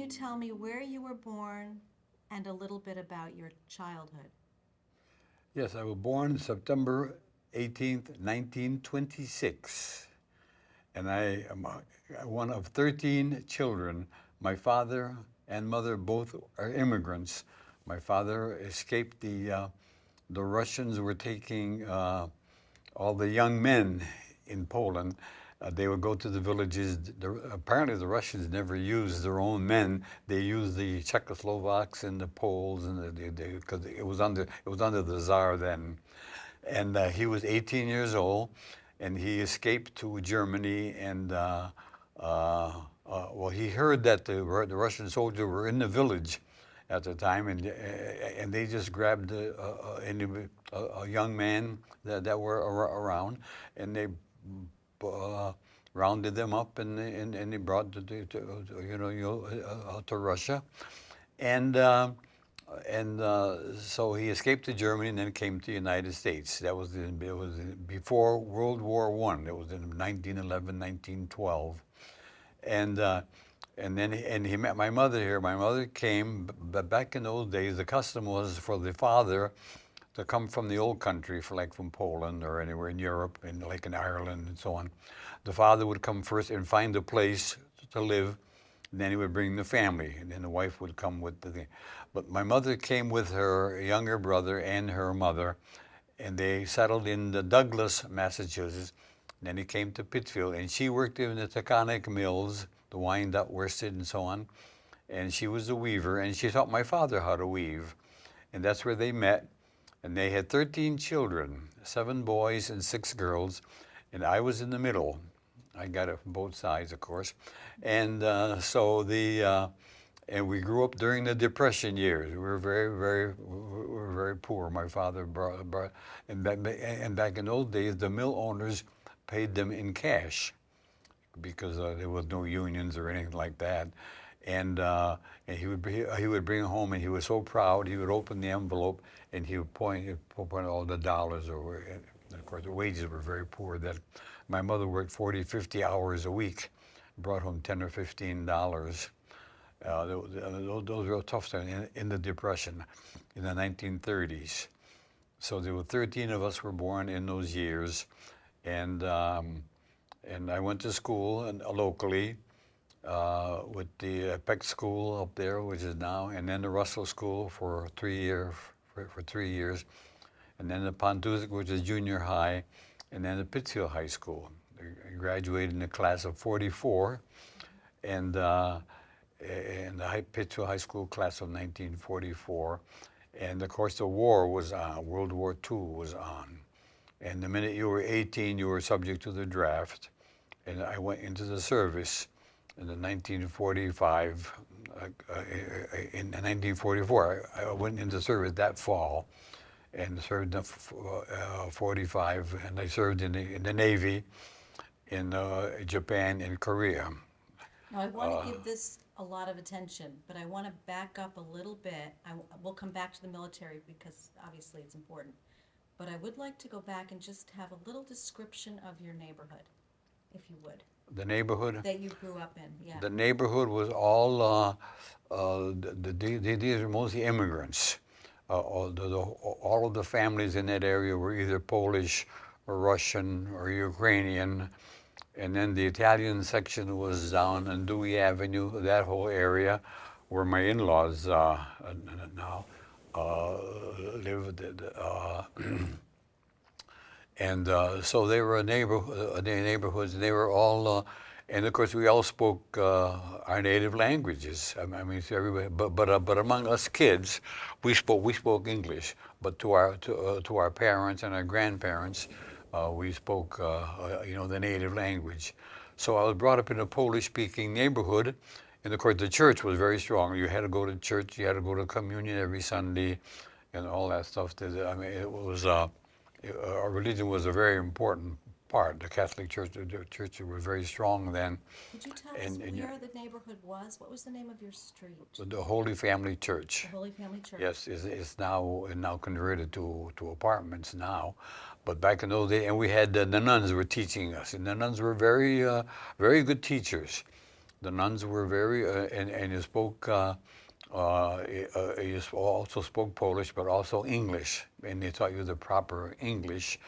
tell me where you were born and a little bit about your childhood? Yes, I was born September 18th, 1926, and I am one of 13 children. My father and mother both are immigrants. My father escaped the Russians were taking all the young men in Poland. They would go to the villages. Apparently, the Russians never used their own men. They used the Czechoslovaks and the Poles, and because it was under the Tsar then. And he was 18 years old, and he escaped to Germany. And well, he heard that the Russian soldiers were in the village at the time, and they just grabbed a young man that were around, and they rounded them up, and they brought to Russia, and so he escaped to Germany and then came to the United States. It was before World War I. It was in 1911, 1912, and then he met my mother here. My mother came, but back in those days, the custom was for the father to come from the old country, from Poland or anywhere in Europe, like in Ireland and so on. The father would come first and find a place to live, and then he would bring the family, and then the wife would come with the thing. But my mother came with her younger brother and her mother, and they settled in the Douglas, Massachusetts. And then he came to Pittsfield, and she worked in the Taconic mills, the Wyandotte, worsted, and so on. And she was a weaver, and she taught my father how to weave. And that's where they met. And they had 13 children, 7 boys and 6 girls. And I was in the middle. I got it from both sides, of course. And and we grew up during the Depression years. We were very poor. My father brought and back in those days, the mill owners paid them in cash because there was no unions or anything like that. And he would bring it home, and he was so proud. He would open the envelope, and he would point all the dollars over. And of course, the wages were very poor. That my mother worked 40, 50 hours a week, brought home $10 or $15. Those were tough times in the Depression, in the 1930s. So there were 13 of us were born in those years, and I went to school locally with the Peck School up there, which is now, and then the Russell School for 3 years, and then the Pontusic, which is junior high, and then the Pittsfield High School. I graduated in the class of 44, and the Pittsfield High School class of 1944. And of course the war was on, World War II was on. And the minute you were 18, you were subject to the draft. And I went into the service in the 1945. In 1944, I went into service that fall, and served in 45, and I served in the Navy, in Japan and Korea. Now, I want to give this a lot of attention, but I want to back up a little bit. We'll come back to the military because obviously it's important. But I would like to go back and just have a little description of your neighborhood, if you would. The neighborhood? That you grew up in, yeah. The neighborhood was all, these are mostly immigrants. All of the families in that area were either Polish or Russian or Ukrainian. And then the Italian section was down on Dewey Avenue, that whole area where my in-laws now lived. And so they were neighborhoods, and they were all, and of course we all spoke our native languages. I mean, everybody, but among us kids, we spoke English. But to our parents and our grandparents, we spoke, the native language. So I was brought up in a Polish-speaking neighborhood, and of course the church was very strong. You had to go to church, you had to go to communion every Sunday, and all that stuff. I mean, it was, our religion was a very important part. The Catholic Church, the church was very strong then. Could you tell us where the neighborhood was? What was the name of your street? The Holy Family Church. The Holy Family Church. Yes, it's now converted to apartments now. But back in those days, and we had the nuns were teaching us, and the nuns were very good teachers. The nuns were very, and you spoke, you also spoke Polish, but also English, and they taught you the proper English.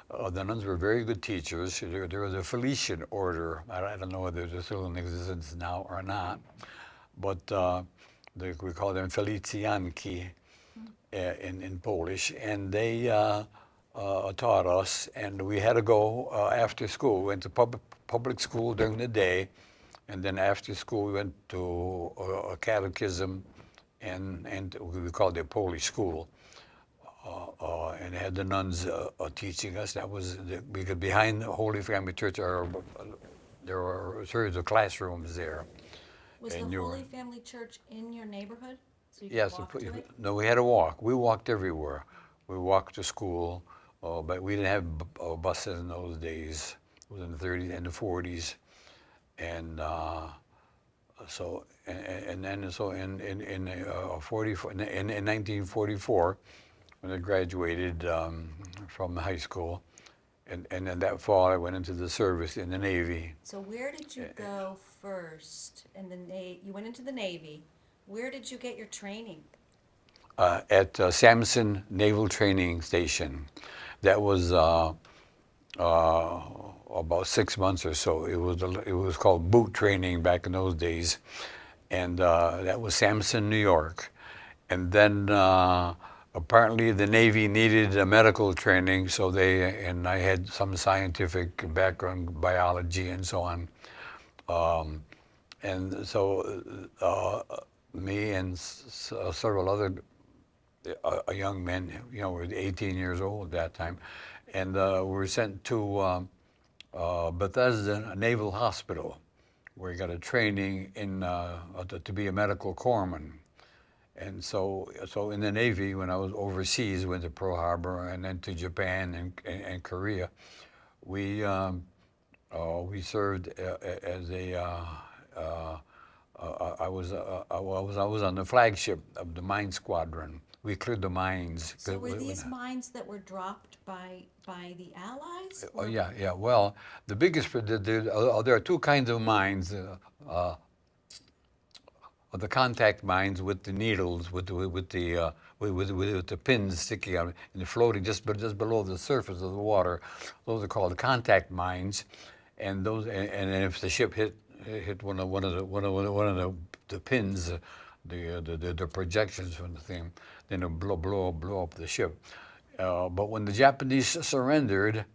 The nuns were very good teachers. There was a Felician order. I don't know whether they're still in existence now or not, but we call them Felicjanki in Polish, and they taught us, and we had to go after school. We went to public school during the day, and then after school we went to a catechism, and we called it Polish school, and had the nuns teaching us. That was because behind the Holy Family Church there were a series of classrooms there. Was And the you were- Holy Family Church in your neighborhood? So you could Yes, walk to it? no, we had to walk. We walked everywhere. We walked to school, but we didn't have buses in those days. It was in the 30s and the 40s, and so and then so in 1944, when I graduated from high school, and then that fall I went into the service in the Navy. So where did you go first? In the you went into the Navy. Where did you get your training? At Samson Naval Training Station. That was about 6 months or so. It was called boot training back in those days, and that was Samson, New York. And then apparently the Navy needed a medical training, so and I had some scientific background, biology and so on. And so me and several other young men, were 18 years old at that time, and we were sent to Bethesda Naval Hospital, where we got a training to be a medical corpsman. And so in the Navy, when I was overseas, went to Pearl Harbor and then to Japan and Korea, we served as I was on the flagship of the mine squadron. We cleared the mines. So were these mines that were dropped by the Allies? Oh yeah. Well, the biggest there are two kinds of mines. The contact mines with the needles, with the pins sticking out and floating just below the surface of the water. Those are called contact mines, and if the ship hit one of the pins, the projections from the thing, then it blow up the ship. But when the Japanese surrendered,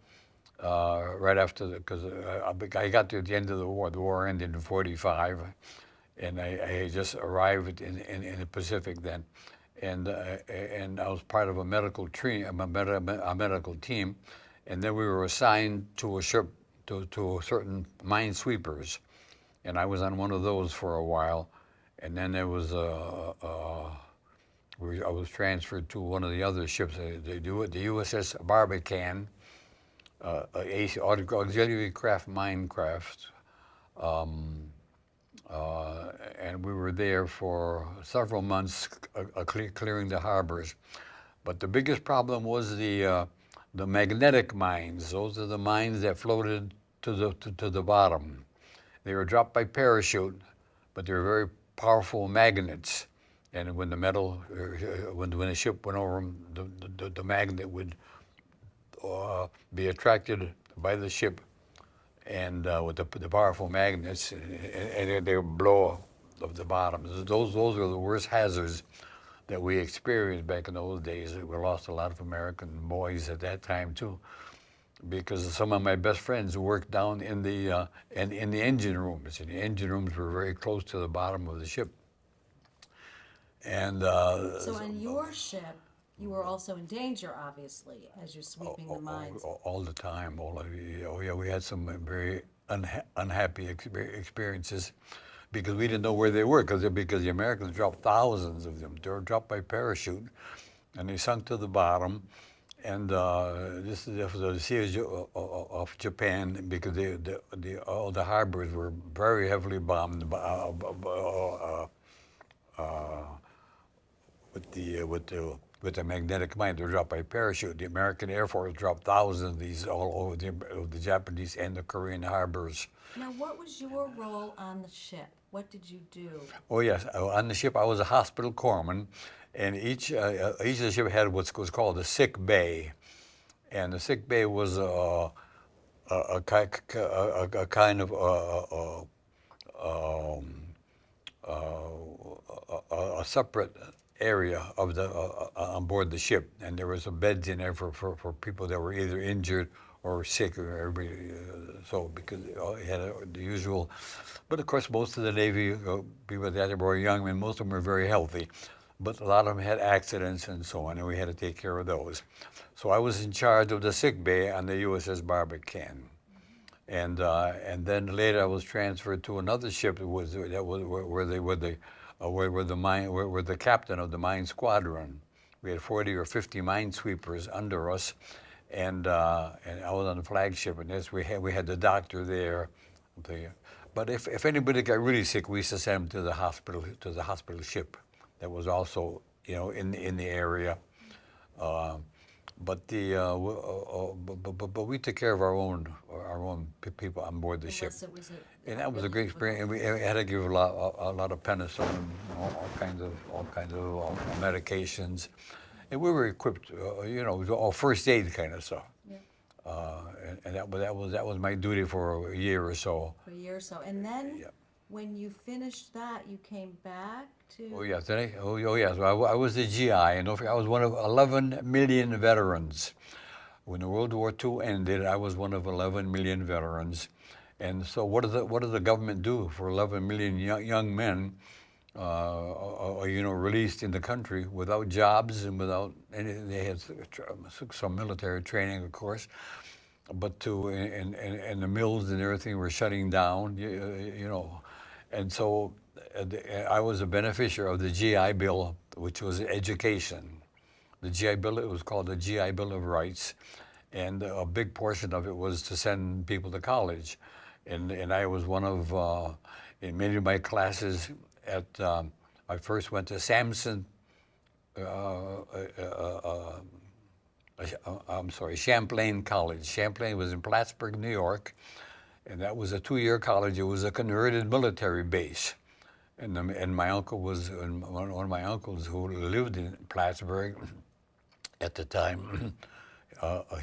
right after, because I got to the end of the war ended in 45, and I just arrived in the Pacific then, and I was part of a medical team, and then we were assigned to a ship to certain minesweepers, and I was on one of those for a while, and then there was I was transferred to one of the other ships, the USS Barbican, auxiliary craft minecraft. And we were there for several months clearing the harbors. But the biggest problem was the magnetic mines. Those are the mines that floated to the bottom. They were dropped by parachute, but they were very powerful magnets. And when when the ship went over them, the magnet would be attracted by the ship, and with the powerful magnets, and they would blow up the bottom. Those are the worst hazards that we experienced back in those days. We lost a lot of American boys at that time too, because some of my best friends worked down in the engine rooms, and the engine rooms were very close to the bottom of the ship. And so on your ship, you were also in danger, obviously, as you're sweeping the mines. All the time. We had some very unhappy experiences because we didn't know where they were, because the Americans dropped thousands of them. They were dropped by parachute, and they sunk to the bottom. And this is the Sea of Japan, because all the harbors were very heavily bombed with the magnetic mine. They were dropped by parachute. The American Air Force dropped thousands of these all over the Japanese and the Korean harbors. Now, what was your role on the ship? what did you do? Oh yes, on the ship I was a hospital corpsman, and each of the ship had what was called a sick bay, and the sick bay was a kind of a separate area of the on board the ship, and there was a beds in there for people that were either injured or sick, or everybody. So because it had the usual, but of course most of the Navy people that were young, and most of them were very healthy, but a lot of them had accidents and so on, and we had to take care of those. So I was in charge of the sick bay on the USS Barbican. And then later I was transferred to another ship that was where they were the captain of the mine squadron. We had 40 or 50 minesweepers under us, and I was on the flagship. And we had the doctor there. But if anybody got really sick, we used to send them to the hospital ship that was also in the area. But we took care of our own people on board the ship, Unless it was and that was a really great experience. And we had to give a lot of penicillin, all kinds of medications, and we were equipped, it was all first aid kind of stuff. Yeah. And that was my duty for a year or so. For a year or so, and then Yeah. when you finished that, you came back to. Oh yes, yes. I was the GI, and don't forget, I was one of 11 million veterans. When the World War II ended, I was one of 11 million veterans. And so, what does the government do for 11 million young men, released in the country without jobs and without any? They had some military training, of course, but and the mills and everything were shutting down, and so I was a beneficiary of the GI Bill, which was education. The GI Bill, it was called the GI Bill of Rights, and a big portion of it was to send people to college, and I was one of in many of my classes I first went to Samson. Champlain College. Champlain was in Plattsburgh, New York, and that was a 2-year college. It was a converted military base, and my uncle was one of my uncles who lived in Plattsburgh at the time.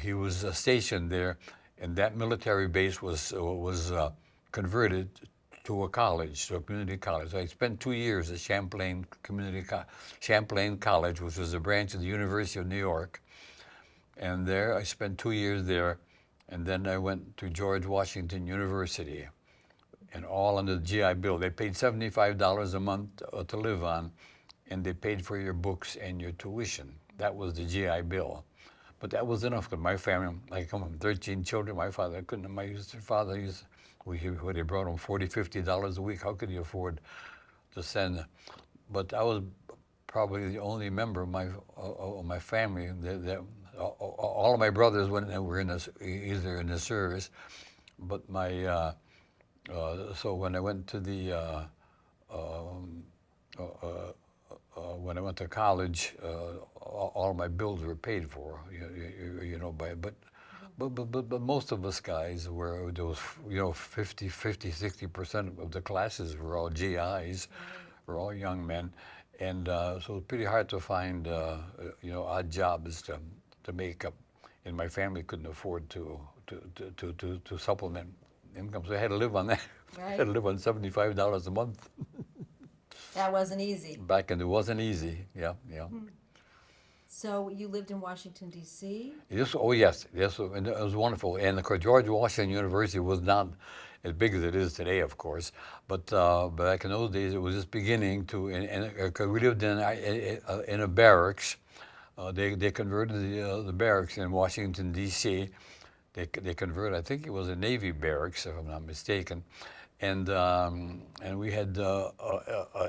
He was stationed there, and that military base was converted to a college, to a community college. So I spent 2 years at Champlain College, which was a branch of the University of New York. And there, I spent 2 years there, and then I went to George Washington University, and all under the GI Bill. They paid $75 a month to live on, and they paid for your books and your tuition. That was the GI Bill. But that was enough, because my family, I come from 13 children. My father couldn't, they brought him $40, $50 a week. How could he afford to send? But I was probably the only member of my family that all of my brothers were either in the service, but so when I went to when I went to college, all my bills were paid for, but most of us guys were those 50-60% of the classes were all GIs, were all young men, and so it was pretty hard to find odd jobs to make up, and my family couldn't afford to supplement income, so I had to live on that. Right. I had to live on $75 a month. That wasn't easy. Back then, it wasn't easy. Yeah. So you lived in Washington, D.C.? Yes, and it was wonderful. And of course, George Washington University was not as big as it is today, of course. But back in those days, it was just beginning to. And we lived in a barracks. They converted the barracks in Washington, D.C. They converted. I think it was a Navy barracks, if I'm not mistaken. And we had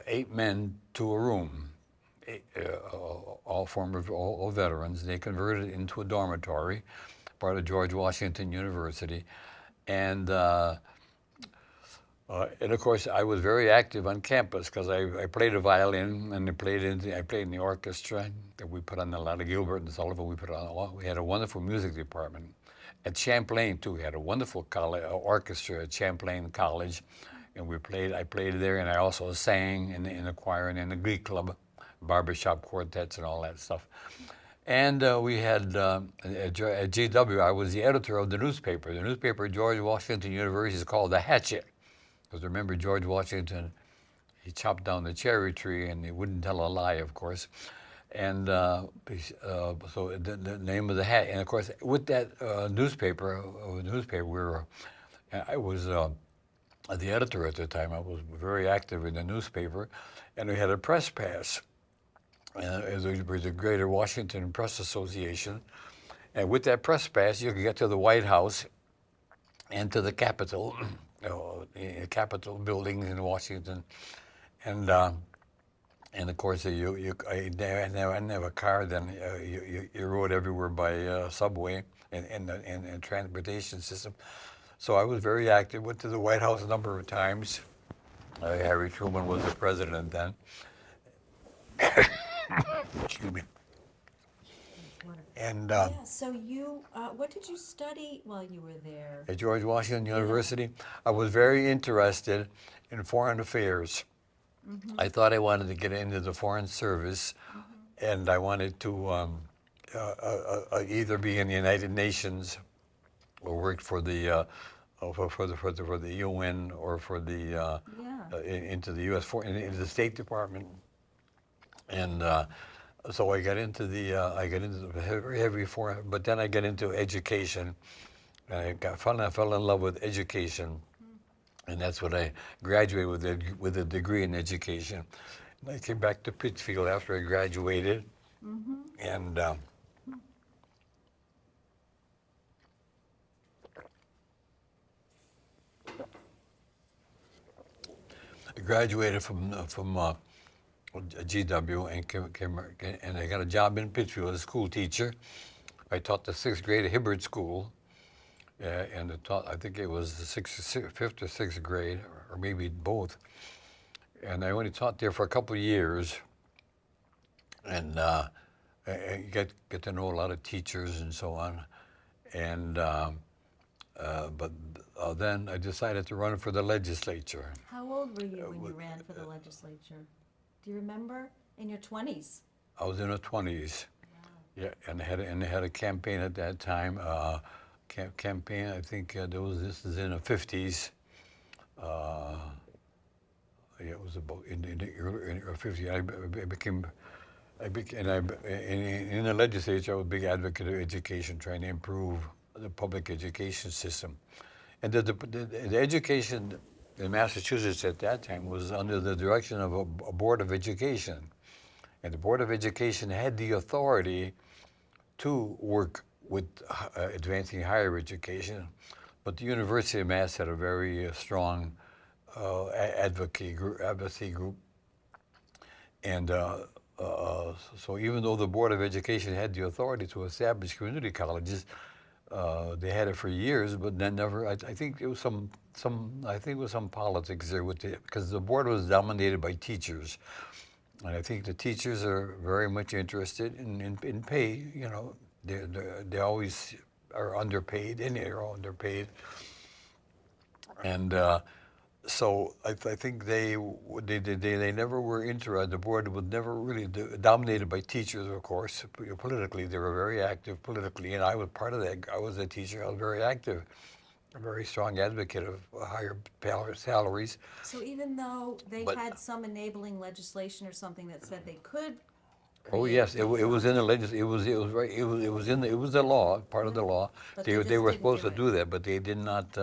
8 men to a room. All veterans. They converted it into a dormitory, part of George Washington University, and of course I was very active on campus because I played the violin and I played in the orchestra. We put on a lot of Gilbert and Sullivan. We had a wonderful music department. At Champlain too, we had a wonderful orchestra at Champlain College, and I played there, and I also sang in the choir and in the Glee Club, barbershop quartets and all that stuff. And we had at GW, I was the editor of the newspaper. The newspaper at George Washington University is called The Hatchet. Because remember, George Washington, he chopped down the cherry tree, and he wouldn't tell a lie, of course. And so the name of the hat, and of course, with that newspaper, I was the editor at the time. I was very active in the newspaper, and we had a press pass. It was the Greater Washington Press Association, and with that press pass, you could get to the White House and to the Capitol, Capitol buildings in Washington, and of course I didn't have a car then. You rode everywhere by subway and transportation system. So I was very active. Went to the White House a number of times. Harry Truman was the president then. Excuse me. And Yeah, so what did you study while you were there? at George Washington University, I was very interested in foreign affairs. I thought I wanted to get into the Foreign Service, and I wanted to either be in the United Nations or work for the UN or for the into the U.S. Into the State Department. And so I got into the very heavy foreign, but then I got into education. I fell in love with education, and that's what I graduated with a degree in education. And I came back to Pittsfield after I graduated, and I graduated from GW and I got a job in Pittsfield as a school teacher. I taught the 6th grade at Hibbert School, and I think it was the 5th or 6th grade, or maybe both. And I only taught there for a couple of years, and I get to know a lot of teachers and so on. And but then I decided to run for the legislature. How old were you when you ran for the legislature? Do you remember? In your 20s? I was in the 20s. Wow. Yeah, and I had a campaign at that time. Campaign. I think this is in the 50s. Yeah, it was about in the early 50s. In the legislature, I was a big advocate of education, trying to improve the public education system. And the education in Massachusetts at that time was under the direction of a board of education. And the board of education had the authority to work with advancing higher education, but the University of Mass had a very strong advocacy group. And so even though the Board of Education had the authority to establish community colleges, they had it for years, but then never. I think it was some politics there because the board was dominated by teachers, and I think the teachers are very much interested in pay. You know, they always are underpaid, and they're underpaid, and so I think they never were interested. The board was never really dominated by teachers, of course. Politically, they were very active politically, and I was part of that. I was a teacher. I was very active, a very strong advocate of higher salaries. So even though they had some enabling legislation or something that said they could. Oh yes, it was in the legislation. It was the law, part of the law. But They were supposed to do that, but they did not.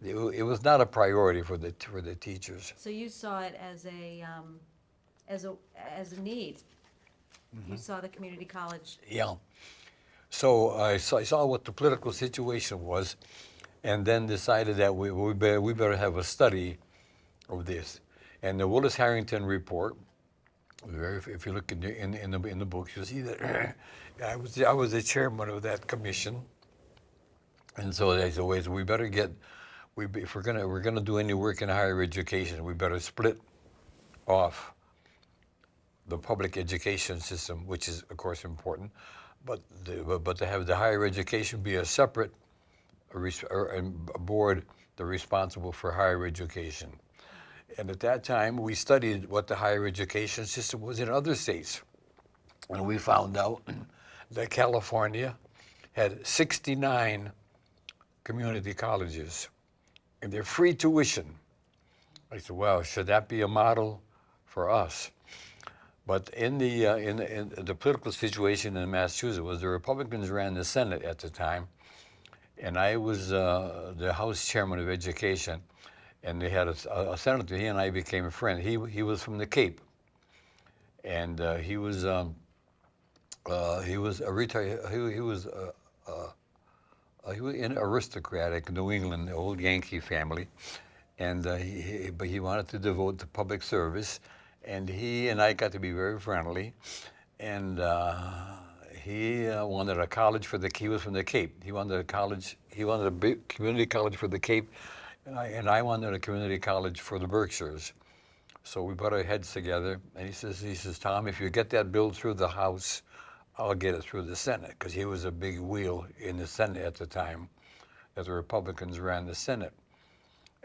It was not a priority for the teachers. So you saw it as a need. You saw the community college. Yeah. So I saw what the political situation was, and then decided that we better have a study of this. And the Willis Harrington report. If you look in the books, you'll see that I was the chairman of that commission, and so as always, we better if we're gonna do any work in higher education, we better split off the public education system, which is of course important, but to have the higher education be a separate board that's responsible for higher education. And at that time, we studied what the higher education system was in other states. And we found out that California had 69 community colleges, and they're free tuition. I said, well, should that be a model for us? But in the political situation in Massachusetts was the Republicans ran the Senate at the time, and I was the House Chairman of Education, and they had a senator. He and I became a friend. He was from the Cape, and he was a retired. He was an aristocratic New England, old Yankee family, and but he wanted to devote to public service, and he and I got to be very friendly, and he wanted a college for the. He was from the Cape. He wanted a college. He wanted a big community college for the Cape, and I wanted a community college for the Berkshires. So we put our heads together, and he says, Tom, if you get that bill through the House, I'll get it through the Senate, because he was a big wheel in the Senate at the time, that the Republicans ran the Senate.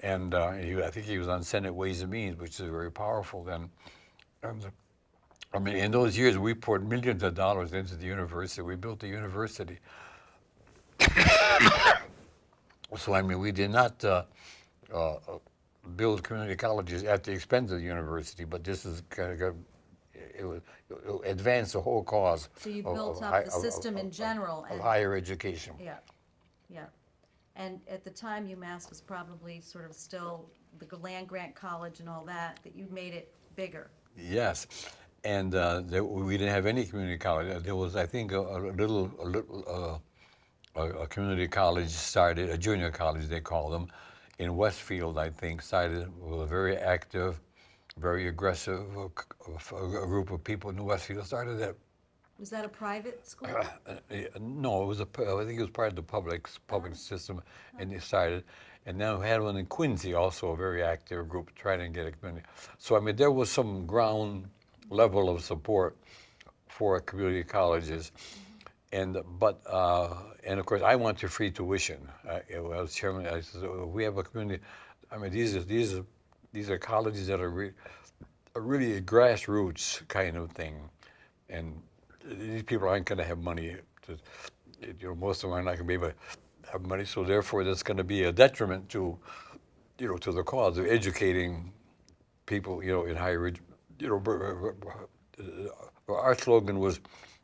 And I think he was on Senate Ways and Means, which is very powerful then. And, I mean, in those years, we poured millions of dollars into the university. We built the university. So, I mean, we did not build community colleges at the expense of the university, but this is kind of, it advanced the whole cause. So you built up the system in general. Of higher education. Yeah, yeah. And at the time, UMass was probably sort of still the land-grant college and all that you made it bigger. Yes, and we didn't have any community college. There was, I think, a community college started, a junior college they call them, in Westfield, I think, started with a very active, very aggressive a group of people in Westfield started that. Was that a private school? No, it was I think it was part of the public system, and they started. And then we had one in Quincy, also a very active group trying to get a community. So I mean, there was some ground level of support for community colleges, and of course I went to free tuition. I was chairman. I said, we have a community. I mean, these are colleges that are really a grassroots kind of thing, and these people aren't going to have money to, most of them are not going to be able to have money, so therefore that's going to be a detriment to, to the cause of educating people, in higher ed. Our slogan was,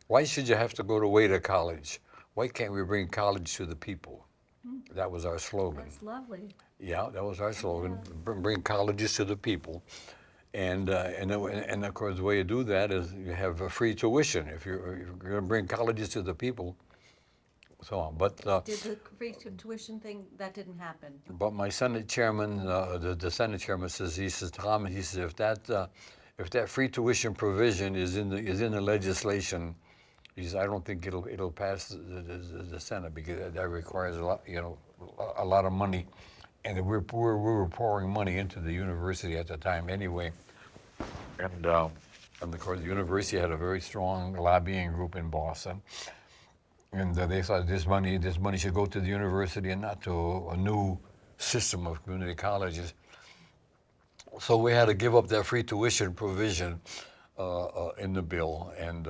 why should you have to go away to college? Why can't we bring college to the people? That was our slogan. That's lovely. Yeah, that was our slogan, bring colleges to the people. And of course, the way you do that is you have a free tuition if you're going to bring colleges to the people, so on. But did the free tuition thing, that didn't happen? But my Senate chairman, the Senate chairman says, Tom, he says, if that free tuition provision is in the legislation, he says, I don't think it'll pass the Senate, because that requires a lot of money, and we were pouring money into the university at the time anyway. And of course, the university had a very strong lobbying group in Boston, and they thought this money should go to the university and not to a new system of community colleges. So we had to give up that free tuition provision in the bill, and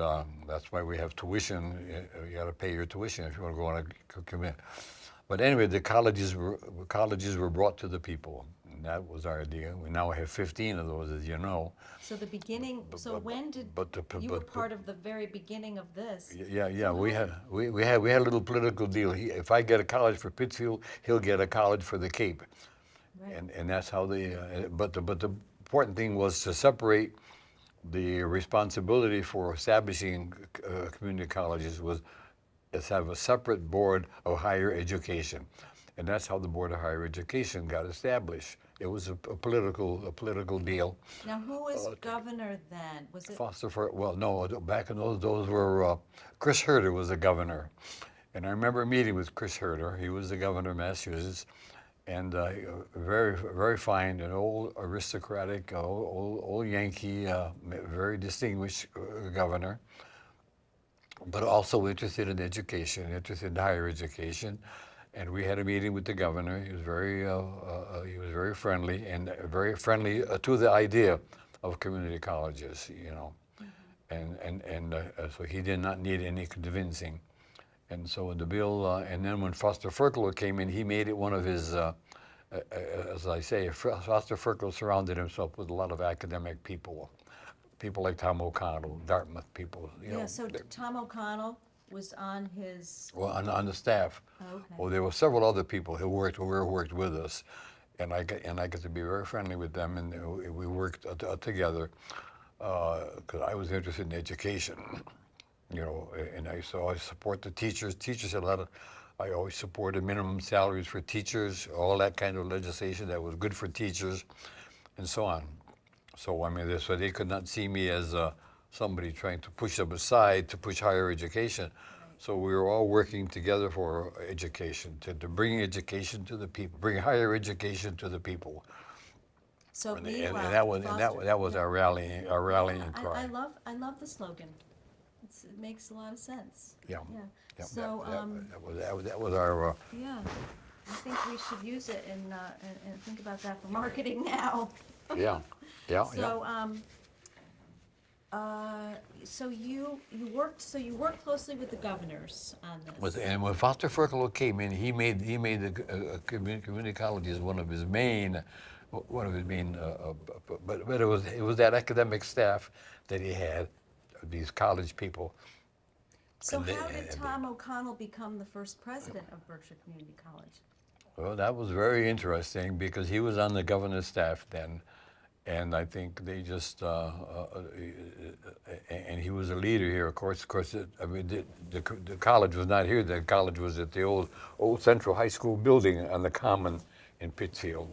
that's why we have tuition. You got to pay your tuition if you want to go on a community. But anyway, the colleges were brought to the people. And that was our idea. We now have 15 of those, as you know. So the beginning. When did you were part of the very beginning of this? Yeah. We had a little political deal. If I get a college for Pittsfield, he'll get a college for the Cape, right. And that's how But the important thing was to separate the responsibility for establishing community colleges was to have a separate board of higher education. And that's how the Board of Higher Education got established. It was a political deal. Now, who was governor then? Was it Foster for, well, no, back in those were, Chris Herter was the governor. And I remember meeting with Chris Herter. He was the governor of Massachusetts. And very, very fine, an old aristocratic, old Yankee, very distinguished governor, but also interested in education, interested in higher education. and we had a meeting with the governor. He was very friendly and very friendly to the idea of community colleges, you know. So he did not need any convincing. And so the bill, and then when Foster Ferkler came in, he made it one of his, as I say, Foster Ferkler surrounded himself with a lot of academic people like Tom O'Connell, Dartmouth people. You know, So Tom O'Connell was on his, well, on the staff. okay. Well, there were several other people who worked with us, and I got to be very friendly with them, and we worked together because I was interested in education, you know, and I support the teachers. Teachers had a lot of. I always supported minimum salaries for teachers, all that kind of legislation that was good for teachers, and so on. So I mean, so they could not see me as somebody trying to push them aside to push higher education. Right. So we were all working together for education, to bring education to the people, bring higher education to the people. So And meanwhile, that was our rallying cry. I love the slogan. It makes a lot of sense. Yeah. Yeah. Yeah, So, that was our. yeah, I think we should use it and think about that for marketing now. Yeah. Yeah. So, so you worked closely with the governors on this. And when Foster Ferkler came in, he made the community colleges one of his main. But it was that academic staff that he had, these college people. So And how did Tom O'Connell become the first president of Berkshire Community College? Well, that was very interesting because he was on the governor's staff then, and I think they just and he was a leader here. Of course, the college was not here. The college was at the old Central High School building on the Common in Pittsfield,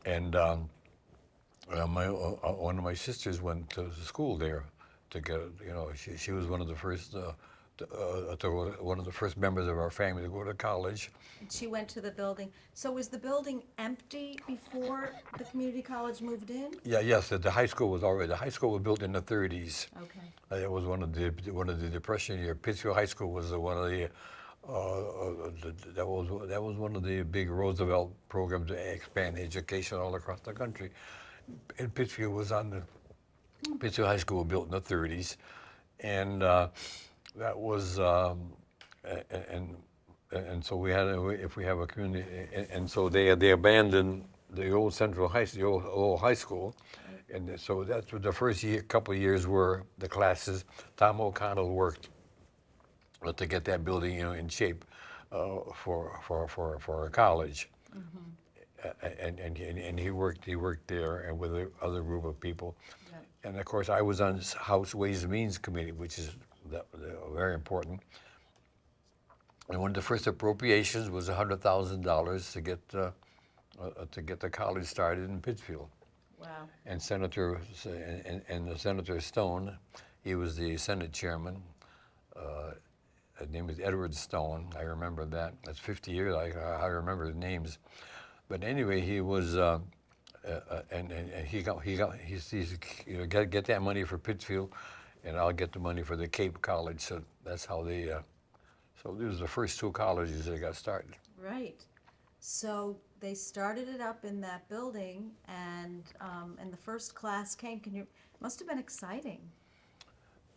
and one of my sisters went to school there to get, you know, she was one of the first. One of the first members of our family to go to college. And she went to the building. So was the building empty before the community college moved in? Yeah, yes. The high school was built in the 30s. Okay. It was one of the Depression years. Pittsfield High School was one of the that was one of the big Roosevelt programs to expand education all across the country. And Pittsfield was on the Pittsfield High School was built in the 30s, and that was and so we had if we have a community, and so they abandoned the old Central High, the old high school, and so that's what the first couple of years were the classes. Tom O'Connell worked to get that building, you know, in shape for a college, and he worked there and with the other group of people, and of course I was on House Ways and Means Committee, which is very important. And one of the first appropriations was $100,000 to get the college started in Pittsfield. Wow. And Senator Stone, he was the Senate chairman. His name was Edward Stone. I remember that. That's 50 years. I remember the names. But anyway, he was and he says, you know, get that money for Pittsfield, and I'll get the money for the Cape College. So that's how they. So these were the first two colleges that got started. Right. So they started it up in that building, and the first class came. Must have been exciting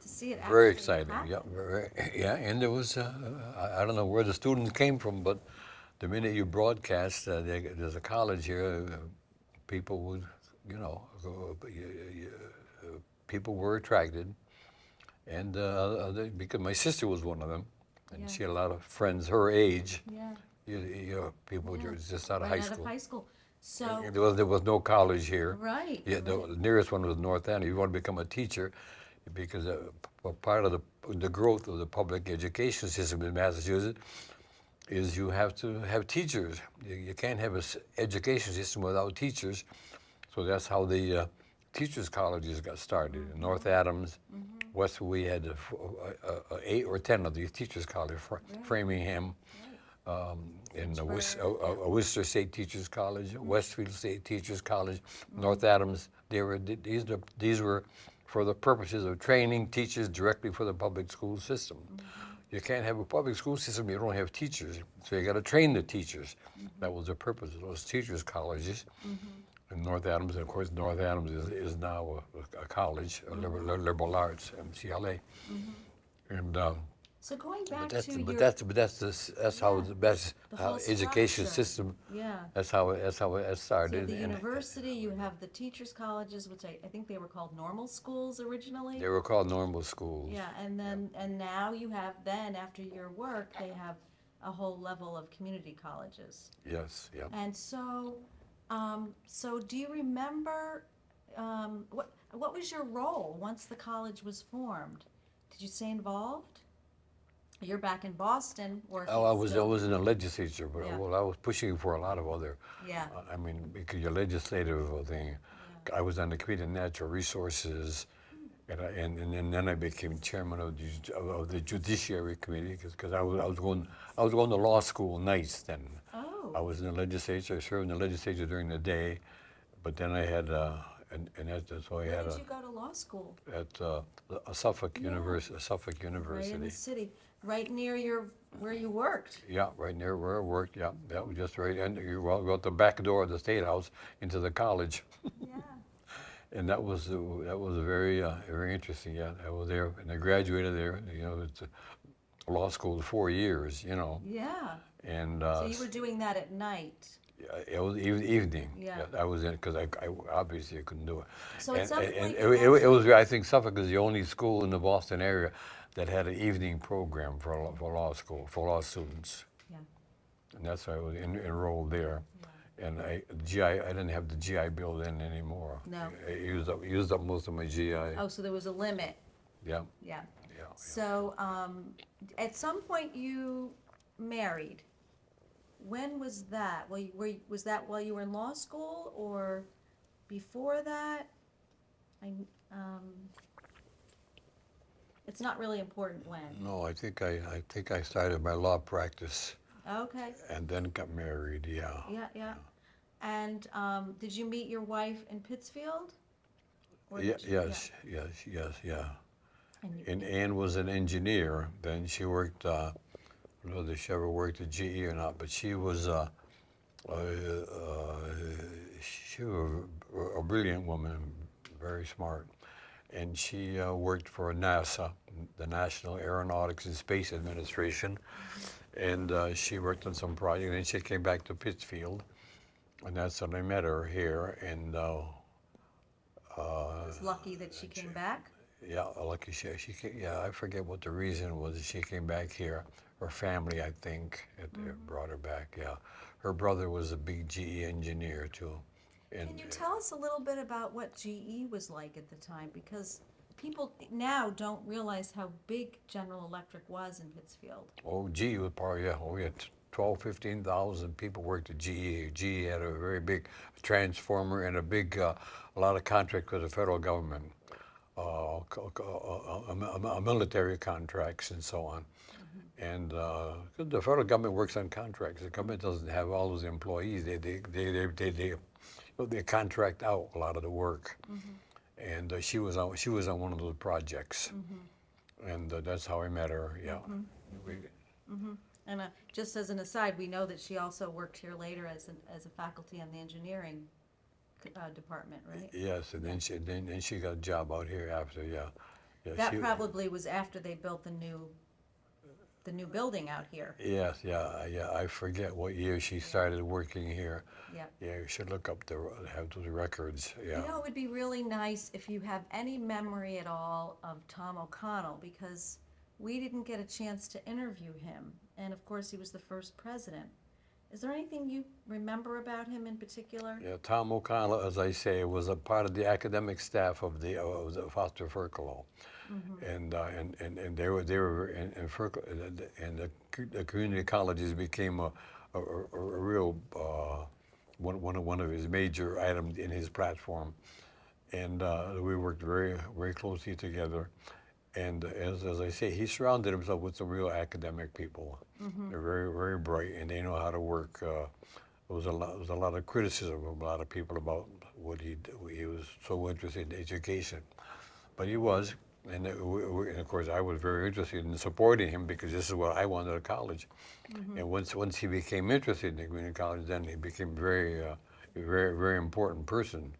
to see it. Very exciting. Happen. Yeah, and there was I don't know where the students came from, but the minute you broadcast, there's a college here. People would, you know, people were attracted, and because my sister was one of them, and she had a lot of friends her age. Yeah. You know, people were just out of Right high out school. of high school. So. There was no college here. Right. Yeah, the nearest one was North End. If you want to become a teacher, because part of the growth of the public education system in Massachusetts is you have to have teachers. You can't have an education system without teachers. So that's how the teachers' colleges got started. In North Adams, West, we had 8 or 10 of these teachers' colleges. Framingham, in the Worcester State Teachers College, Westfield State Teachers College, North Adams. These were for the purposes of training teachers directly for the public school system. you can't have a public school system. You don't have teachers, so you got to train the teachers. That was the purpose of those teachers' colleges. In North Adams, and of course, North Adams is now a college, a liberal arts, MCLA, and. So going But back that's to but your, that's how Yeah, the best the whole education structure. system. Yeah. That's how it So started. the And university, you have the teachers' colleges, which I think they were called normal schools originally. they were called normal schools. Yeah, and then, and now you have, then after your work, they have a whole level of community colleges. Yes, yeah. And so, so do you remember, what was your role once the college was formed? Did you stay involved? You're back in Boston working Oh, I was still. in the legislature, but Yeah. well, I was pushing for a lot of other. Yeah, I mean, because your legislative thing. I was on the Committee on Natural Resources, and then I became chairman of the Judiciary Committee because I was going to law school nights then. oh, I was in the legislature. I served in the legislature during the day, but then I had that's why I where had did you go to law school? at Suffolk Yeah. Suffolk Right in University. the city, right near where you worked. Yeah, right near where I worked. Yeah, that was just right. And you go out the back door of the State House into the college, Yeah. and that was very very interesting. Yeah, I was there, and I graduated there. You know, it's a law school 4 years. You know, Yeah. and So you were doing that at night. it was evening. Yeah. I was in because I obviously I couldn't do it. So at some point and you it was. I think Suffolk is the only school in the Boston area that had an evening program for law school for law students. Yeah. And that's why I was enrolled there. And I didn't have the GI Bill then anymore. No. I used up most of my GI. Oh, so there was a limit. Yeah, Yeah. yeah. So, at some point you married. When was that? Was that while you were in law school or before that? It's not really important when. No, I think I started my law practice Okay. and then got married. Yeah. Yeah, yeah. And did you meet your wife in Pittsfield? Or Yeah, did you- yes, yeah. And you- And Ann was an engineer. Then she worked. I don't know if she ever worked at GE or not, but she was she was a brilliant woman, very smart, and she worked for NASA, the National Aeronautics and Space Administration, and she worked on some project. And she came back to Pittsfield, and that's when I met her here. And was lucky that she came back. yeah, lucky she came, yeah, I forget what the reason was that she came back here. Her family, I think, brought her back. Yeah, her brother was a big GE engineer too. And Can you tell us a little bit about what GE was like at the time? Because people now don't realize how big General Electric was in Pittsfield. oh, GE was part. Yeah, we had 15,000 people worked at GE. GE had a very big transformer and a lot of contracts with the federal government, military contracts and so on. And 'cause the federal government works on contracts. The government doesn't have all those employees. They contract out a lot of the work. And she was on one of those projects, and that's how I met her. Yeah. And just as an aside, we know that she also worked here later as a faculty on the engineering department, right? Yes, and then she got a job out here after. Yeah. Yeah. That probably was after they built the new building out here. Yes, yeah. I forget what year she started working here. Yeah. Yeah, you should look up have those records. Yeah. You know, it would be really nice if you have any memory at all of Tom O'Connell, because we didn't get a chance to interview him. And of course, he was the first president. Is there anything you remember about him in particular? Yeah, Tom O'Connell, as I say, was a part of the academic staff of the Foster Ferkelo, and they were in and the community colleges became a real one of his major items in his platform, and we worked very very closely together. And as I say, he surrounded himself with some real academic people. They're very, very bright, and they know how to work. There was a lot of criticism from a lot of people about what he did. He was so interested in education, but he was. And, and of course, I was very interested in supporting him because this is what I wanted at college. And once he became interested in the community college, then he became very important person.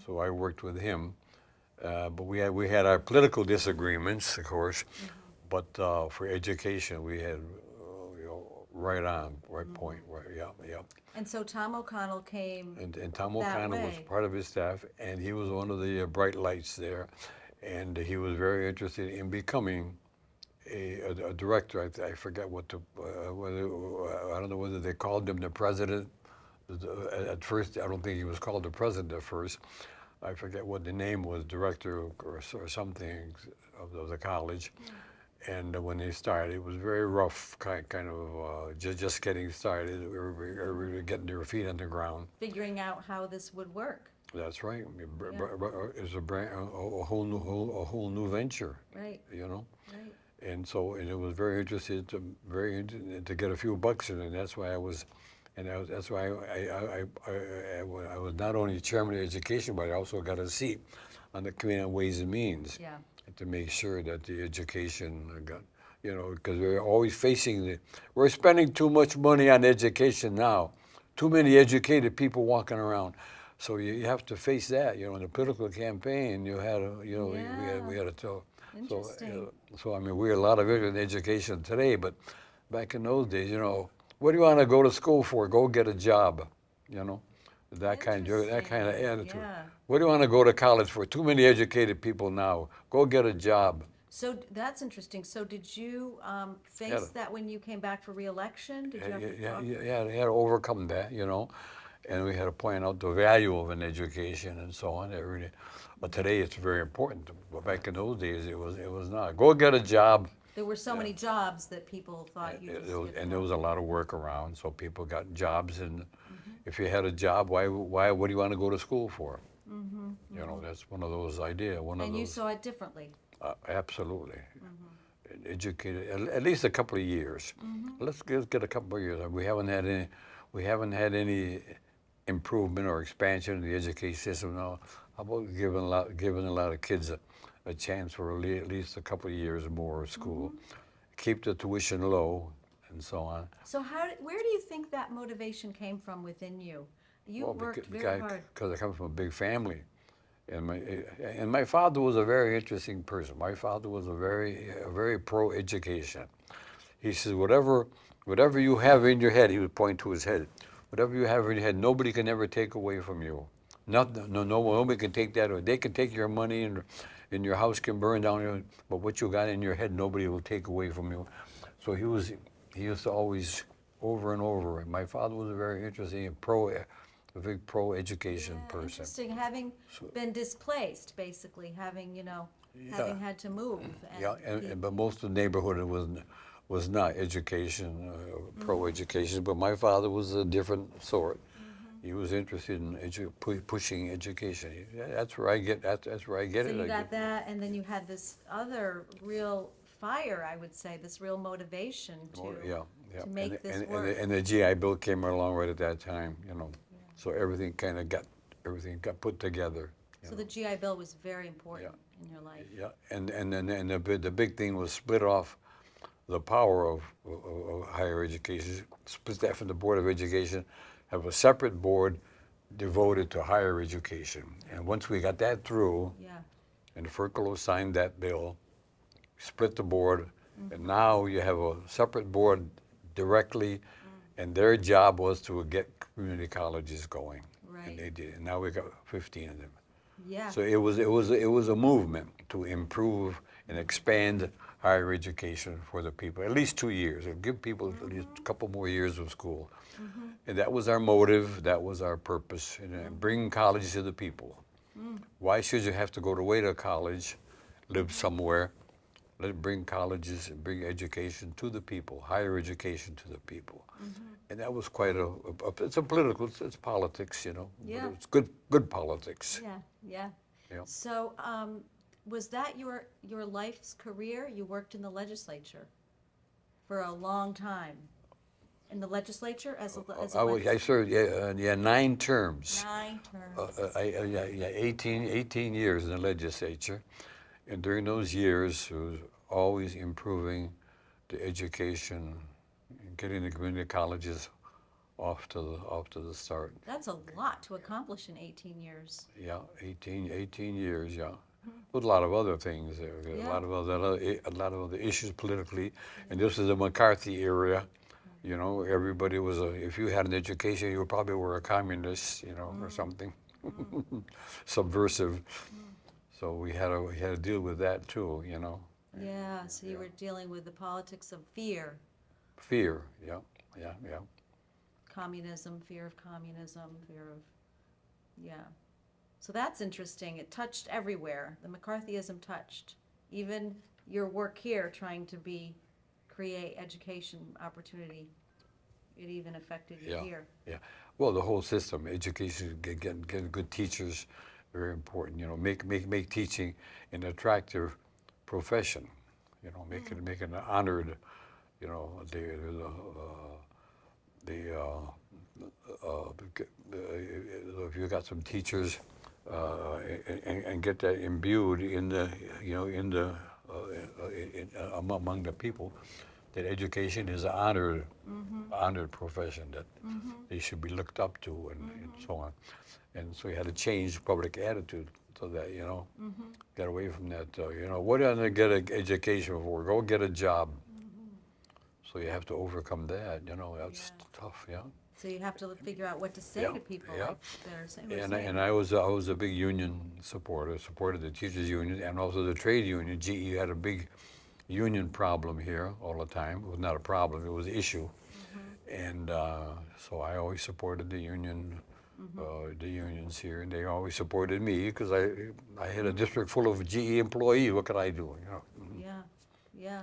So I worked with him. But we had our political disagreements, of course. But for education, we had right on, right point, right, yeah. And so Tom O'Connell came And Tom that O'Connell was way. part of his staff, and he was one of the bright lights there. And he was very interested in becoming a director. I forget what I don't know whether they called him the president. At first, I don't think he was called the president at first. I forget what the name was, director or something of the college. And when they started, it was very rough, kind of just getting started. Everybody getting their feet on the ground. Figuring out how this would work. That's right. It's a whole new venture. Right. You know. Right. And so, and it was very interested to get a few bucks in it. And that's why I was not only chairman of education, but I also got a seat on the Committee on Ways and Means. Yeah. To make sure that the education got, because we're always facing we're spending too much money on education now. Too many educated people walking around. So you have to face that, in the political campaign, you had to, we had to tell. Interesting. So I mean, we had a lot of it in education today, but back in those days, what do you want to go to school for? Go get a job, that kind of attitude. Yeah. What do you want to go to college for? Too many educated people now. Go get a job. So that's interesting. So did you face that when you came back for re-election? Did you have You had to overcome that, and we had to point out the value of an education and so on. But today it's very important. But back in those days, it was not. Go get a job. There were so many jobs that people thought you just And there was a lot of work around, so people got jobs. And if you had a job, what do you want to go to school for? That's one of those ideas. And you saw it differently. Absolutely. Educated at least a couple of years. Let's get a couple of years. We haven't had any improvement or expansion in the education system now. How about giving a lot of kids a chance for at least a couple of years more of school, keep the tuition low, and so on. So where do you think that motivation came from within you? You worked very hard. Because I come from a big family, and my father was a very interesting person. My father was a very pro-education. He says, whatever you have in your head, he would point to his head. Whatever you have in your head, nobody can ever take away from you. Nobody can take that away. They can take your money and your house can burn down, but what you got in your head, nobody will take away from you. So he used to always, over and over. And my father was a very interesting a big pro-education person. Interesting, having been displaced, basically, having had to move. But most of the neighborhood was not education, pro-education. But my father was a different sort. He was interested in pushing education. That's where I get. That's where I get it. So you got that, and then you had this other real fire, I would say, this real motivation to make this work. And the GI Bill came along right at that time, So everything got put together. So the GI Bill was very important in your life. Yeah, and then the big thing was split off the power of higher education, split that from the Board of Education, have a separate board devoted to higher education. And once we got that through, and Ferkelo signed that bill, split the board, and now you have a separate board directly, and their job was to get community colleges going. Right. And they did. And now we got 15 of them. Yeah. So it was a movement to improve and expand higher education for the people. At least 2 years. It'll give people at least a couple more years of school. And that was our motive. That was our purpose. And bring college to the people. Why should you have to go away to college, live somewhere? Let it bring colleges and bring education to the people, higher education to the people. And that was quite it's politics, Yeah. But it's good politics. Yeah. So was that your life's career? You worked in the legislature for a long time. In the legislature as I served 9 terms. 9 terms. 18 years in the legislature. And during those years, it was always improving the education, getting the community colleges off to the start. That's a lot to accomplish in 18 years. Yeah, 18 years, yeah. With a lot of other things, Yeah. a lot of other issues politically, and this is the McCarthy era. You know, everybody was if you had an education, you probably were a communist, you know, or something, subversive. So we had to deal with that too, you know. Yeah, so you were dealing with the politics of fear, Fear, yeah, yeah, yeah. communism, fear of communism, fear of, yeah. So that's interesting. It touched everywhere. The McCarthyism touched. Even your work here trying to create education opportunity, it even affected you Yeah. here. Yeah. Well, the whole system, education, get good teachers, very important. You know, make teaching an attractive profession. You know, make it an honored. You know, if you got some teachers, and get that imbued in the, you know, among the people, that education is an honored profession that they should be looked up to, and so on. And so you had to change public attitude so that, you know, get away from that, you know, what are you going to get an education for? Go get a job. So you have to overcome that, you know, that's tough, yeah. So you have to figure out what to say Yeah, to people. yeah. Like they're saying, And I was a big union supporter, supported the teachers union and also the trade union. GE had a big union problem here all the time. It was not a problem, it was an issue. And so I always supported the union, the unions here, and they always supported me because I had a district full of GE employees. What could I do? You know? Yeah,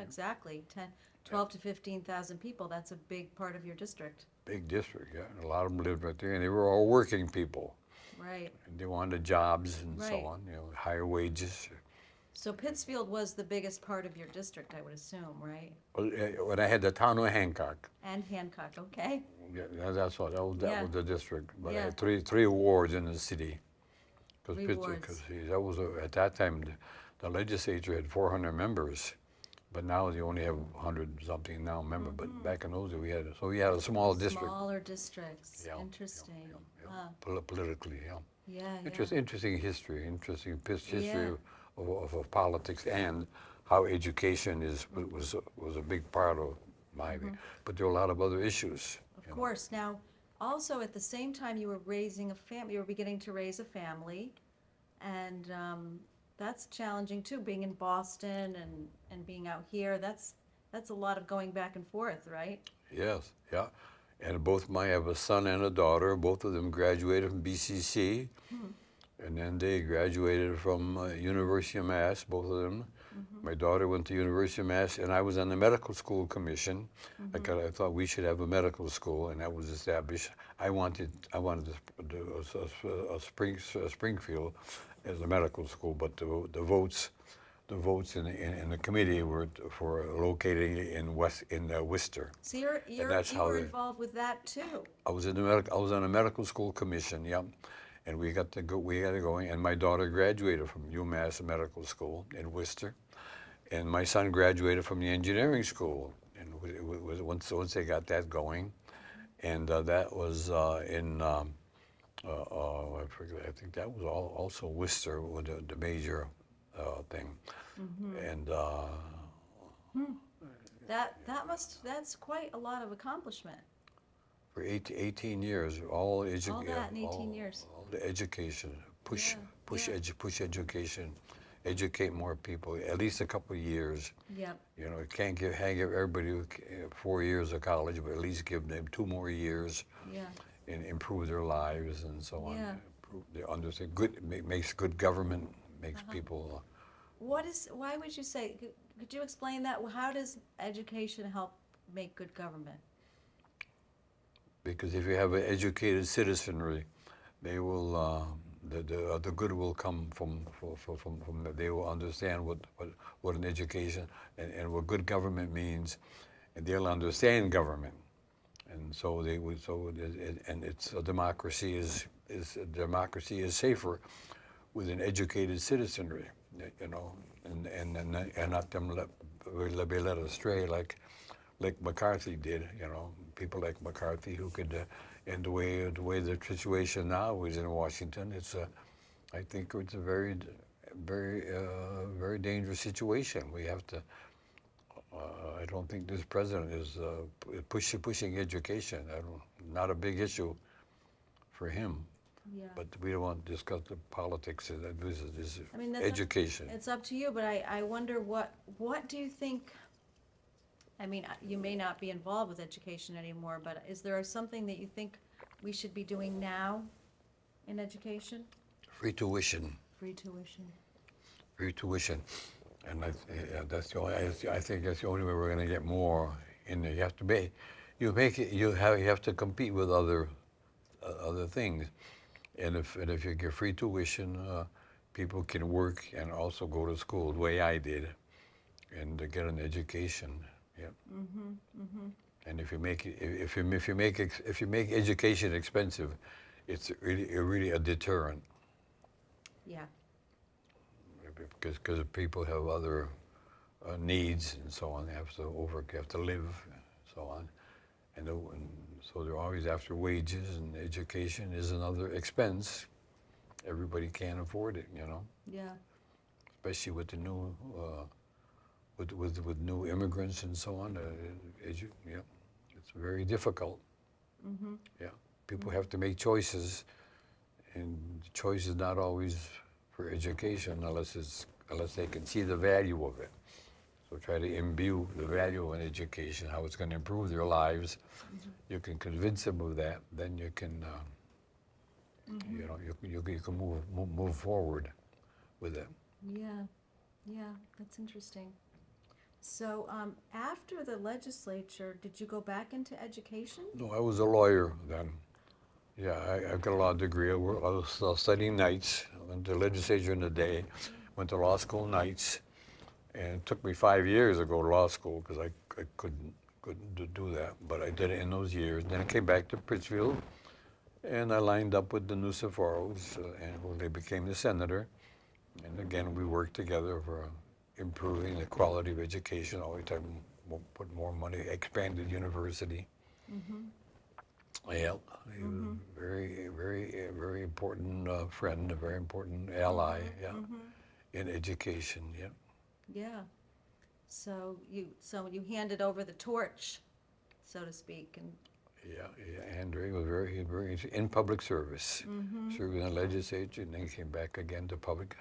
exactly. 12 to 15,000 people, that's a big part of your district. Big district, yeah. And a lot of them lived right there, and they were all working people. Right. And they wanted jobs and so Right. on, you know, higher wages. So Pittsfield was the biggest part of your district, I would assume, right? When I had the town of Hancock, And Hancock, okay. yeah, that's what that was the district. But I Yeah. had three wards in the city. Three wards. That was at that time the legislature had 400 members, but now they only have 100 something now member. But back in those days we had a small district. Smaller districts. Yeah, Interesting. Huh. Politically, yeah. Yeah. Interesting history, history Yeah. of politics and how education was a big part of my view. But there were a lot of other issues. Of course. Now, also at the same time you were raising a family, you were beginning to raise a family, and that's challenging too, being in Boston and being out here. That's a lot of going back and forth, right? Yes, yeah. And I have a son and a daughter. Both of them graduated from BCC. And then they graduated from University of Mass, both of them. My daughter went to University of Mass, and I was on the medical school commission. I thought we should have a medical school, and that was established. I wanted to do Springfield as a medical school, but the votes in the committee were for locating it in Worcester. So you were involved with that too. I was on a medical school commission, yeah, and we got to going. And my daughter graduated from UMass Medical School in Worcester, and my son graduated from the engineering school. And once they got that going, and that was in I forget. I think that was also Worcester, with the major thing, and. That's quite a lot of accomplishment. For 18 years, all All that in 18 years. all the education, push education, educate more people, at least a couple of years. Yep. You know, you can't give everybody 4 years of college, but at least give them 2 more years Yeah. and improve their lives and so on. Yeah. Improve their understanding. Makes good government, makes people. Why would you say, could you explain that? How does education help make good government? Because if you have an educated citizenry, they will the good will come from that. They will understand what an education and what good government means, and they'll understand government, and so they would. And it's a democracy is safer with an educated citizenry. you know, and not them be led astray like McCarthy did, you know, people like McCarthy who could, and the way the situation now is in Washington, it's I think it's a very dangerous situation. We have to. I don't think this president is pushing education. Not a big issue for him. Yeah. But we don't want to discuss the politics. This is I mean, that's education. It's up to you, but I wonder what do you think? I mean, you may not be involved with education anymore, but is there something that you think we should be doing now in education? Free tuition. Free tuition. Free tuition, and that's the only. I think that's the only way we're going to get more in there. You have to make, you have to compete with other things, and if you get free tuition, people can work and also go to school the way I did, and to get an education. Yeah. And if you make education expensive, it's really a deterrent. Yeah. Because people have other needs and so on. They have to live and so on, and so they're always after wages, and education is another expense. Everybody can't afford it, you know. Yeah. Especially with the new with new immigrants and so on. Yeah, it's very difficult. Yeah, people have to make choices, and the choice is not always for education unless they can see the value of it. So try to imbue the value in education, how it's going to improve their lives. You can convince them of that, then you can, you know, you can move forward with it. Yeah. Yeah. That's interesting. So after the legislature, did you go back into education? No, I was a lawyer then. Yeah, I've got a law degree. I was studying nights. I went to the legislature in the day, went to law school nights, and it took me 5 years to go to law school because I couldn't do that. But I did it in those years. Then I came back to Pittsfield, and I lined up with the Nucefaros, and when they became the senator. And again, we worked together for improving the quality of education. All the time, put more money, expanded university. Yeah, he was a very important friend, a very important ally. Yeah, in education. Yeah. Yeah. So you handed over the torch, so to speak, and Yeah. Andre was very in public service, served in the legislature, and then came back again to public.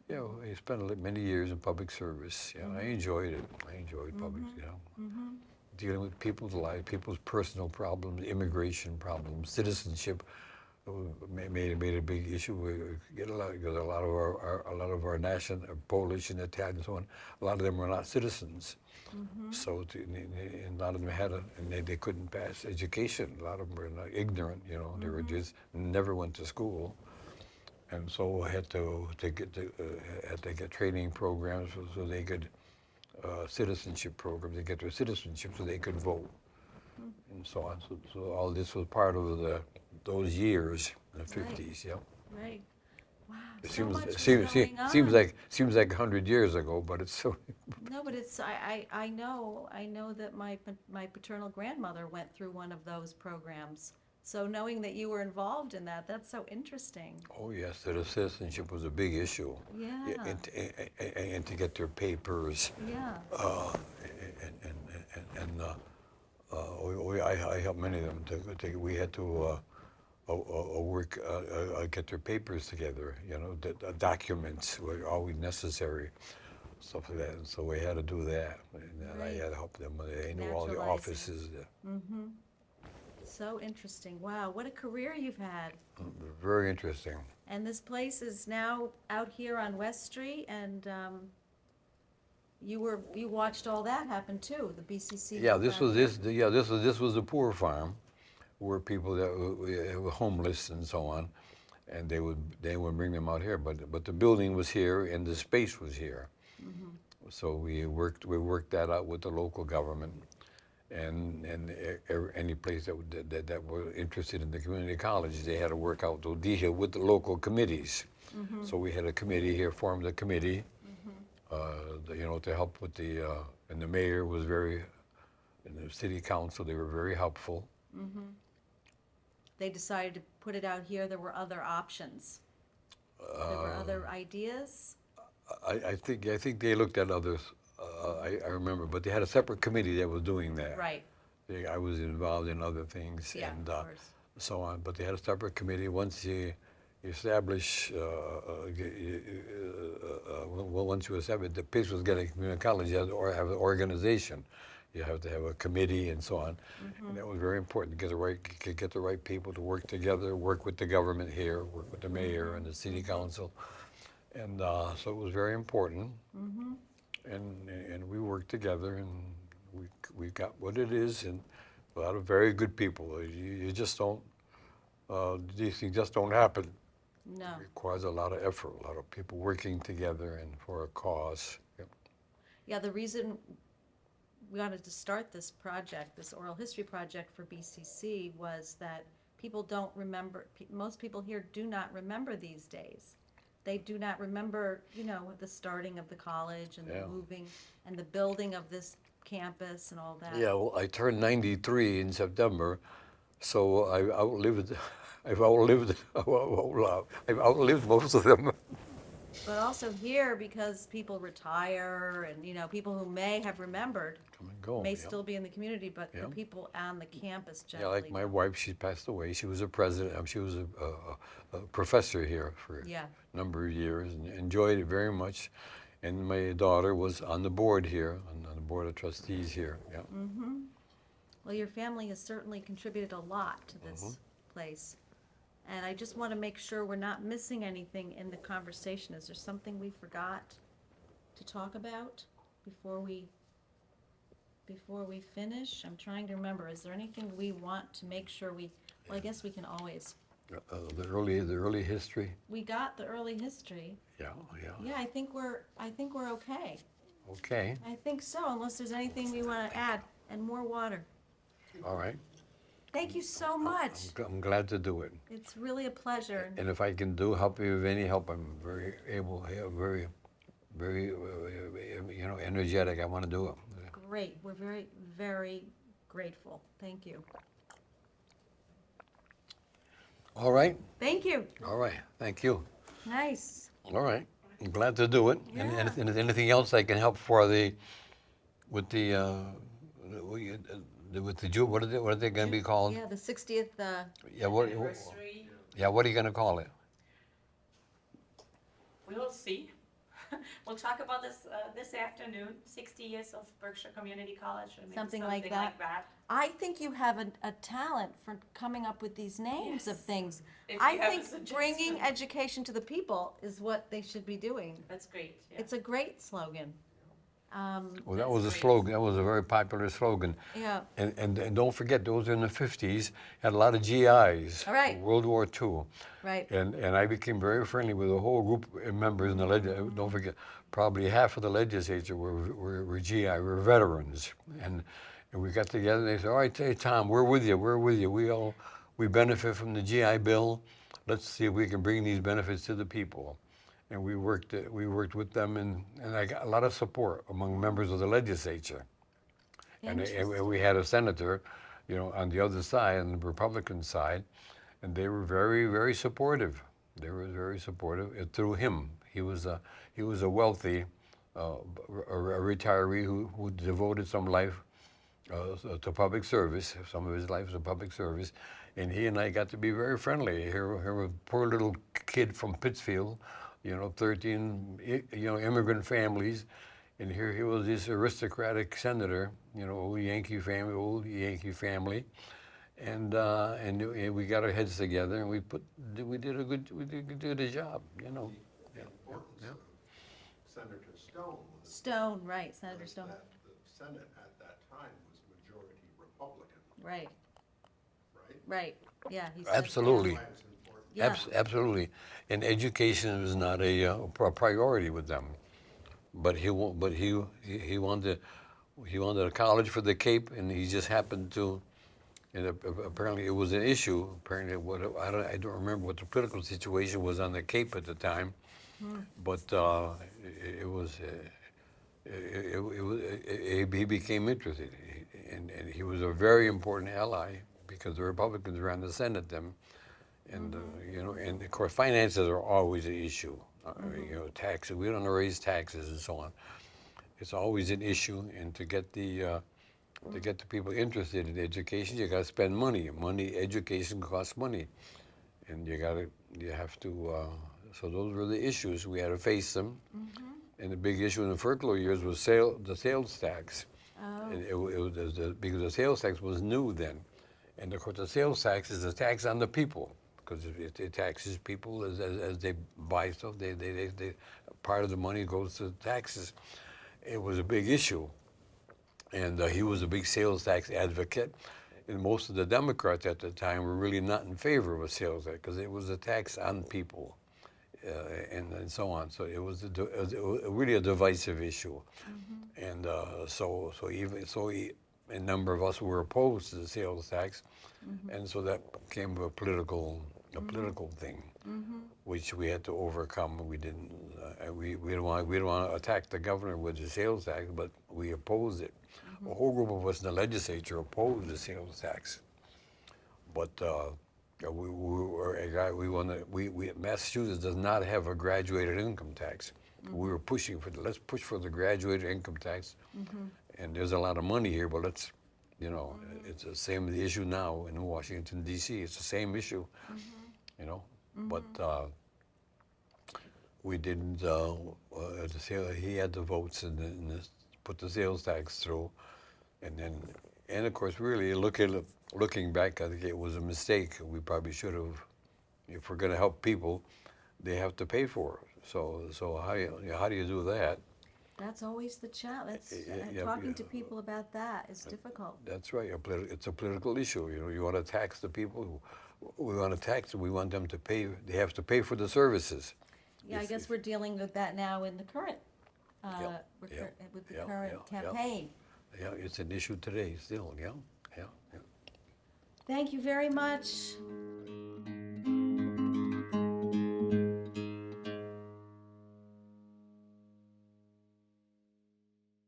You know, he spent many years in public service. Yeah, I enjoyed it. I enjoyed public. You know, dealing with people's lives, people's personal problems, immigration problems, citizenship. Made a big issue. We get a lot because a lot of our national, Polish and Italian and so on. A lot of them were not citizens. So and a lot of them and they couldn't pass education. A lot of them were ignorant. You know, they were just never went to school. And so I had to get training programs so they could, citizenship programs, to get their citizenship so they could vote, and so on. So all this was part of those years in the 50s. Yeah. right. Wow. It So much was seems going on. seems like 100 years ago, but it's so. No, but it's I know that my paternal grandmother went through one of those programs. So knowing that you were involved in that, that's so interesting. Oh yes, the citizenship was a big issue. Yeah. And to get their papers. Yeah. I helped many of them. We had to get their papers together. You know, the documents were always necessary, stuff like that. And so we had to do that. And I had to help them. I knew all the Naturalizing. offices. So interesting. Wow, what a career you've had. Very interesting. And this place is now out here on West Street, and you watched all that happen too, the BCC. Yeah, this was the poor farm, where people that were homeless and so on, and they would bring them out here. But the building was here and the space was here, so we worked that out with the local government, and any place that were interested in the community college, they had to work out the deal with the local committees. So we had a committee here, formed a committee, to help with and the mayor was and the city council, they were very helpful. They decided to put it out here. There were other options. There were other ideas. I think they looked at others. I remember, but they had a separate committee that was doing that. Right. I was involved in other things Yeah, and of course. so on. But they had a separate committee. Once you establish, once you establish the Pittsburgh Community College, you have to have an organization. You have to have a committee and so on. And that was very important to get the right people to work together, work with the government here, work with the mayor and the city council. And so it was very important. And we worked together, and we got what it is, and a lot of very good people. You just don't, these things just don't happen. No. It requires a lot of effort, a lot of people working together and for a cause. Yep. Yeah, the reason we wanted to start this project, this oral history project for BCC, was that people don't remember, most people here do not remember these days. They do not remember, the starting of the college and the moving and the building of this campus and all that. Yeah, well, I turned 93 in September, so I've outlived most of them. But also here, because people retire and, people who may have remembered Come and go. may yeah. still be in the community, but the Yeah. people on the campus Yeah, generally like my don't. wife, she passed away. She was a president. She was a professor here for Yeah. a number of years and enjoyed it very much. And my daughter was on the board here, on the board of trustees here. Yeah. Well, your family has certainly contributed a lot to this place. And I just want to make sure we're not missing anything in the conversation. Is there something we forgot to talk about before we finish? I'm trying to remember. Is there anything we want to make sure well, I guess we can always. The early history. We got the early history. Yeah. Yeah, I think we're okay. Okay. I think so, unless there's anything we want to add. And more water. All right. Thank you so much. I'm glad to do it. It's really a pleasure. And if I can help you with any help, I'm very able, very, very, energetic. I want to do it. Great. We're very, very grateful. Thank you. All right. Thank you. All right. Thank you. Nice. All right. I'm glad to do it. Yeah. And anything else I can help with the what are they going to be called? Yeah, the 60th. Yeah. What are you going to call it? We will see. We'll talk about this afternoon, 60 years of Berkshire Community College. Or maybe Something like that. I think you have a talent for coming up with these names of Yes. things. If I you have a think suggestion. bringing education to the people is what they should be doing. That's great. Yeah. It's a great slogan. Well, that That's was a great. slogan. That was a very popular slogan. Yeah. And don't forget, those in the 50s had a lot of GIs. All right. World War II. Right. And I became very friendly with a whole group of members in the legislature. Don't forget, probably half of the legislature were GI, were veterans. And we got together and they said, all right, hey, Tom, we're with you. We benefit from the GI Bill. Let's see if we can bring these benefits to the people. And we worked with them, and I got a lot of support among members of the legislature. And we had a senator, on the other side, on the Republican side, and they were very, very supportive. They were very supportive through him. He was a wealthy a retiree who devoted some life to public service. Some of his life was to public service, and he and I got to be very friendly. Here was a poor little kid from Pittsfield. 13, immigrant families, and here he was this aristocratic senator, old Yankee family, and we got our heads together and we did a good job, The importance of Senator Stone. Stone, right, Senator Stone. That the Senate at that time was majority Republican, Right, right? right. Yeah, he said. Absolutely. Why it's important. Yeah. Absolutely, and education was not a priority with them, but he wanted a college for the Cape, and he just happened to. And apparently it was an issue. Apparently, I don't remember what the political situation was on the Cape at the time, but it was he became interested, and he was a very important ally because the Republicans ran the Senate then, and you know, and of course finances are always an issue. You know, taxes. We don't raise taxes and so on. It's always an issue, and to get the people interested in education, you got to spend money. Education costs money, and you have to. So those were the issues we had to face them. And the big issue in the Furclow years was the sales tax. Oh. And it was because the sales tax was new then. And of course, the sales tax is a tax on the people because it taxes people as they buy stuff. Part of the money goes to taxes. It was a big issue. And he was a big sales tax advocate. And most of the Democrats at the time were really not in favor of a sales tax because it was a tax on people. And so on. So it was really a divisive issue, and so a number of us were opposed to the sales tax, and so that became a political thing, which we had to overcome. We didn't don't want to attack the governor with the sales tax, but we opposed it. A whole group of us in the legislature opposed the sales tax, but. Massachusetts does not have a graduated income tax. We were pushing for let's push for the graduated income tax, and there's a lot of money here, but let's, you know, it's the same issue now in Washington D.C. It's the same issue, you know, but we didn't. He had the votes and put the sales tax through, and of course, really looking back, I think it was a mistake. We probably should have, if we're going to help people, they have to pay for it. So how do you do that? That's always the challenge. Yeah, Talking to people about that is difficult. That's right. It's a political issue. You know, you want to tax the people. We want to tax them. We want them to pay. They have to pay for the services. Yeah, I guess we're dealing with that now in the current, with the current campaign. Yeah, it's an issue today still. Yeah. Thank you very much.